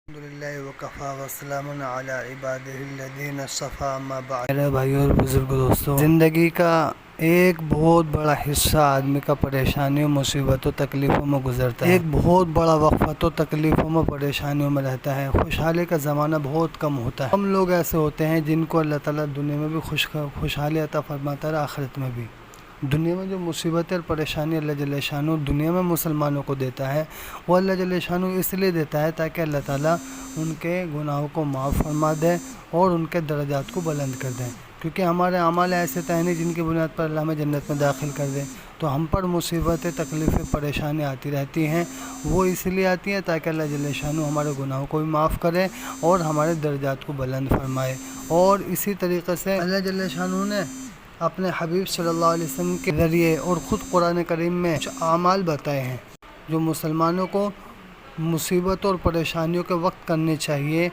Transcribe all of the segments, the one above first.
الحمدللہ وکفا وسلام علی عبادہ الذین اصطفی اما بعد۔ میرے بھائیوں اور بزرگ دوستوں، زندگی کا ایک بہت بڑا حصہ آدمی کا پریشانیوں، مصیبتوں، تکلیفوں میں گزرتا ہے۔ ایک بہت بڑا وقفہ تو تکلیفوں میں، پریشانیوں میں رہتا ہے۔ خوشحالی کا زمانہ بہت کم ہوتا ہے۔ ہم لوگ ایسے ہوتے ہیں جن کو اللہ تعالیٰ دنیا میں بھی خوشحالی عطا فرماتا ہے، آخرت میں بھی۔ دنیا میں جو مصیبتیں اور پریشانی اللہ جل شانہ دنیا میں مسلمانوں کو دیتا ہے، وہ اللہ جل شانہ اس لیے دیتا ہے تاکہ اللہ تعالیٰ ان کے گناہوں کو معاف فرما دے اور ان کے درجات کو بلند کر دیں، کیونکہ ہمارے اعمال ایسے طے نہیں جن کی بنیاد پر اللہ ہمیں جنت میں داخل کر دے۔ تو ہم پر مصیبتیں، تکلیفیں، پریشانی آتی رہتی ہیں، وہ اس لیے آتی ہیں تاکہ اللہ جل شانہ ہمارے گناہوں کو بھی معاف کرے اور ہمارے درجات کو بلند فرمائے۔ اور اسی طریقے سے اللہ جل شانہ نے اپنے حبیب صلی اللہ علیہ وسلم کے ذریعے اور خود قرآن کریم میں کچھ اعمال بتائے ہیں جو مسلمانوں کو مصیبتوں اور پریشانیوں کے وقت کرنے چاہیے،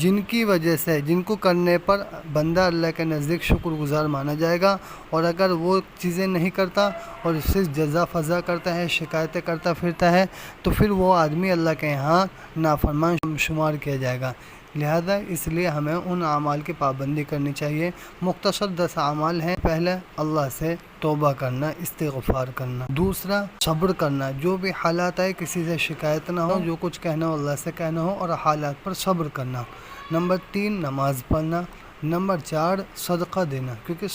جن کی وجہ سے، جن کو کرنے پر بندہ اللہ کے نزدیک شکر گزار مانا جائے گا۔ اور اگر وہ چیزیں نہیں کرتا اور صرف جزا فضا کرتا ہے، شکایتیں کرتا پھرتا ہے، تو پھر وہ آدمی اللہ کے یہاں نافرمان شمار کیا جائے گا۔ لہذا اس لیے ہمیں ان اعمال کی پابندی کرنی چاہیے۔ مختصر 10 اعمال ہیں۔ پہلے اللہ سے توبہ کرنا، استغفار کرنا۔ دوسرا صبر کرنا، جو بھی حالات آئے کسی سے شکایت نہ ہو، جو کچھ کہنا ہو اللہ سے کہنا ہو اور حالات پر صبر کرنا۔ نمبر 3 نماز پڑھنا۔ نمبر 4 صدقہ دینا، کیونکہ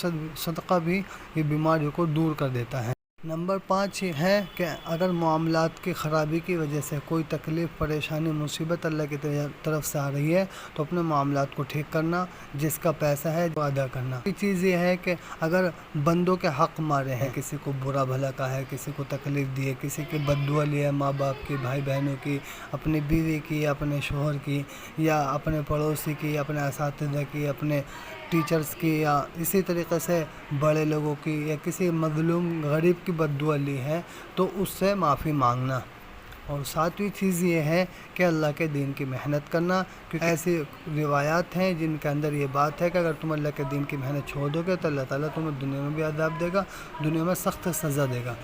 صدقہ بھی یہ بیماریوں کو دور کر دیتا ہے۔ نمبر 5 یہ ہے کہ اگر معاملات کی خرابی کی وجہ سے کوئی تکلیف، پریشانی، مصیبت اللہ کی طرف سے آ رہی ہے تو اپنے معاملات کو ٹھیک کرنا، جس کا پیسہ ہے وہ ادا کرنا۔ ایک چیز یہ ہے کہ اگر بندوں کے حق مارے ہیں، کسی کو برا بھلا کہا ہے، کسی کو تکلیف دی ہے، کسی کی بد دعا لی ہے، ماں باپ کی، بھائی بہنوں کی، اپنی بیوی کی، اپنے شوہر کی، یا اپنے پڑوسی کی، اپنے اساتذہ کی، اپنے ٹیچرز کی، یا اسی طریقے سے بڑے لوگوں کی، یا کسی مظلوم غریب کی بد دعا لی ہے تو اس سے معافی مانگنا۔ اور 7ویں چیز یہ ہے کہ اللہ کے دین کی محنت کرنا، کیونکہ ایسی روایات ہیں جن کے اندر یہ بات ہے کہ اگر تم اللہ کے دین کی محنت چھوڑ دو گے تو اللہ تعالیٰ تمہیں دنیا میں بھی عذاب دے گا، دنیا میں سخت سزا دے گا۔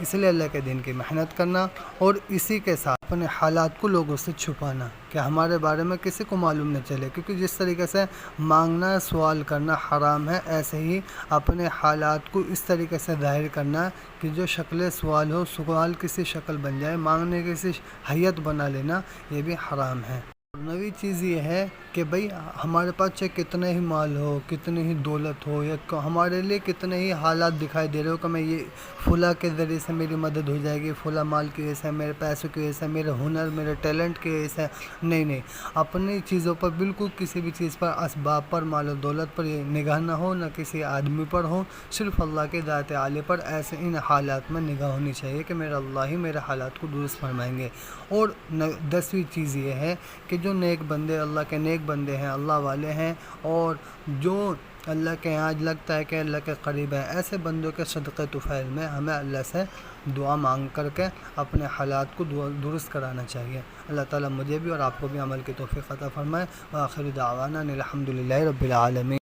اس لیے اللہ کے دین کی محنت کرنا، اور اسی کے ساتھ اپنے حالات کو لوگوں سے چھپانا کہ ہمارے بارے میں کسی کو معلوم نہ چلے، کیونکہ جس طریقے سے مانگنا، سوال کرنا حرام ہے، ایسے ہی اپنے حالات کو اس طریقے سے ظاہر کرنا کہ جو شکل سوال ہو، سوال کسی شکل بن جائے، مانگنے کسی حیت بنا لینا، یہ بھی حرام ہے۔ 9ویں چیز یہ ہے کہ بھئی ہمارے پاس چاہے کتنا ہی مال ہو، کتنی ہی دولت ہو، یا ہمارے لیے کتنے ہی حالات دکھائی دے رہے ہو کہ میں یہ فلاں کے ذریعے سے میری مدد ہو جائے گی، فلاں مال کی وجہ سے، میرے پیسوں کی وجہ سے، میرے ہنر، میرے ٹیلنٹ کی وجہ سے، نہیں، اپنی چیزوں پر بالکل کسی بھی چیز پر، اسباب پر، مال و دولت پر یہ نگاہ نہ ہو، نہ کسی آدمی پر ہو، صرف اللہ کے ذات عالی پر۔ ایسے ان حالات میں نگاہ ہونی چاہیے کہ میرا اللہ ہی میرے حالات کو درست فرمائیں گے۔ اور 10ویں چیز یہ ہے کہ جو نیک بندے، اللہ کے نیک بندے ہیں، اللہ والے ہیں، اور جو اللہ کے یہاں لگتا ہے کہ اللہ کے قریب ہے، ایسے بندوں کے صدقے طفیل میں ہمیں اللہ سے دعا مانگ کر کے اپنے حالات کو درست کرانا چاہیے۔ اللہ تعالیٰ مجھے بھی اور آپ کو بھی عمل کی توفیق عطا فرمائے۔ وآخر دعوانا الحمدللہ رب العالمین۔